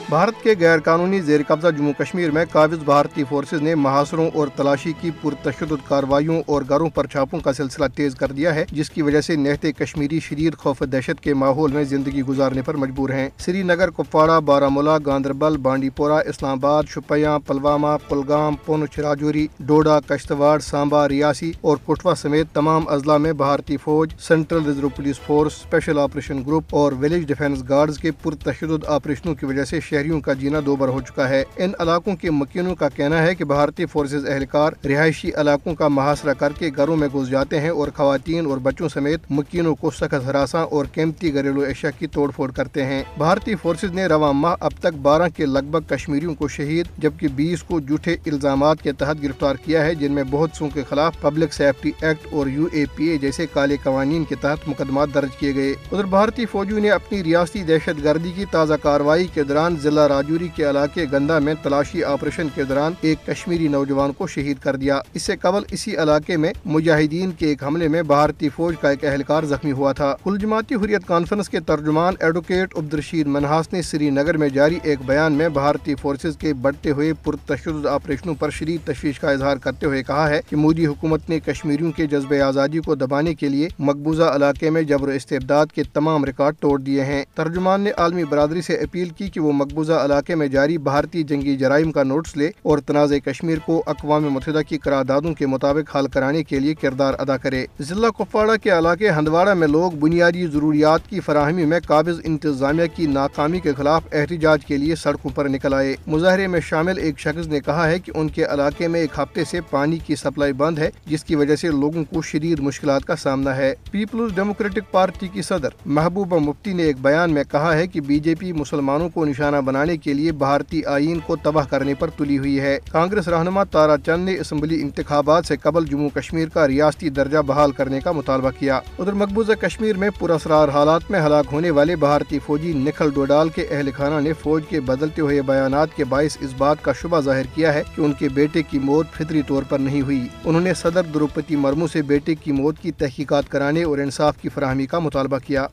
भारत के गैर कानूनी जेर कब्जा जम्मू कश्मीर में काबिज भारतीय फोर्सेज ने महासरों और तलाशी की पुरतशद्दुद कार्रवाइयों और घरों पर छापों का सिलसिला तेज कर दिया है, जिसकी वजह से निहत्ते कश्मीरी शदीद खौफ दहशत के माहौल में जिंदगी गुजारने पर मजबूर हैं। श्रीनगर, कुपवाड़ा, बारामूला, गांदरबल, बांडीपोरा, इस्लामाबाद, शुपियां, पुलवामा, कुलगाम, पुंछ, राजौरी, डोडा, कश्तवाड़, सांबा, रियासी और कठुआ समेत तमाम अजला में भारतीय फौज, central reserve police force, special operation group और विलेज डिफेंस गार्ड्स के पुरतशद्दुद ऑपरेशनों की वजह से शहरियों का जीना दोबर हो चुका है। इन इलाकों के मुकीनों का कहना है कि भारतीय फोर्सेज एहलकार रिहायशी इलाकों का मुहासरा करके घरों में घुस जाते हैं और खवातीन और बच्चों समेत मुकीनों को सख्त हरासा और कीमती घरेलू अशिया की तोड़ फोड़ करते हैं। भारतीय फोर्सेज ने रवां माह अब तक 12 के लगभग कश्मीरियों को शहीद जबकि 20 को झूठे इल्जामात के तहत गिरफ्तार किया है, जिनमें बहुत सौ के खिलाफ पब्लिक सेफ्टी एक्ट और UAPA जैसे काले कवानीन के तहत मुकदमा दर्ज किए गए। उधर भारतीय फौजियों ने अपनी रियासती दहशत गर्दी की ताज़ा कार्रवाई के दौरान जिला राजौरी के इलाके गंदा में तलाशी ऑपरेशन के दौरान एक कश्मीरी नौजवान को शहीद कर दिया। इससे कबल इसी इलाके में मुजाहिदीन के एक हमले में भारतीय फौज का एक एहलकार जख्मी हुआ था। कुल जमाती हुर्रियत कॉन्फ्रेंस के तर्जुमान एडवोकेट अब्दुलरशीद मनहास ने श्रीनगर में जारी एक बयान में भारतीय फोर्सेज के बढ़ते हुए पुरतशद्दुद ऑपरेशनों पर शदीद तशवीश का इजहार करते हुए कहा है कि मोदी हुकूमत ने कश्मीरियों के जज्बे आज़ादी को दबाने के लिए मकबूजा इलाके में जबर इस्तेबदाद के तमाम रिकॉर्ड तोड़ दिए हैं। तर्जुमान ने आलमी बरादरी से अपील की कि वो मकबूजा इलाके में जारी भारतीय जंगी जराइम का नोटिस ले और तनाज़े कश्मीर को अक़वाम मुत्तहिदा की करारदादों के मुताबिक हल कराने के लिए किरदार अदा करे। जिला कुपवाड़ा के इलाके हंदवाड़ा में लोग बुनियादी ज़रूरियात की फराहमी में काबिज इंतजामिया की नाकामी के खिलाफ एहतजाज के लिए सड़कों पर निकल आए। मुजाहरे में शामिल एक शख्स ने कहा है कि उनके इलाके में एक हफ्ते से पानी की सप्लाई बंद है, जिसकी वजह से लोगों को शदीद मुश्किलात का सामना है। पीपल्स डेमोक्रेटिक पार्टी की सदर महबूबा मुफ्ती ने एक बयान में कहा है कि BJP मुसलमानों को निशाना बनाने के लिए भारतीय आईन को तबाह करने पर तुली हुई है। कांग्रेस रहनुमा तारा चंद ने असम्बली इंतखाबात से कबल जम्मू कश्मीर का रियासती दर्जा बहाल करने का मुतालबा किया। उधर मकबूजा कश्मीर में पुरअसरार हालात में हलाक होने वाले भारतीय फौजी निखल डोडाल के अहल खाना ने फौज के बदलते हुए बयानात के बायस इस बात का शुबा जाहिर किया है कि उनके बेटे की मौत फितरी तौर पर नहीं हुई। उन्होंने सदर द्रौपदी मुर्मू से बेटे की मौत की तहकीकात कराने और इंसाफ की फराहमी का मुतालबा किया।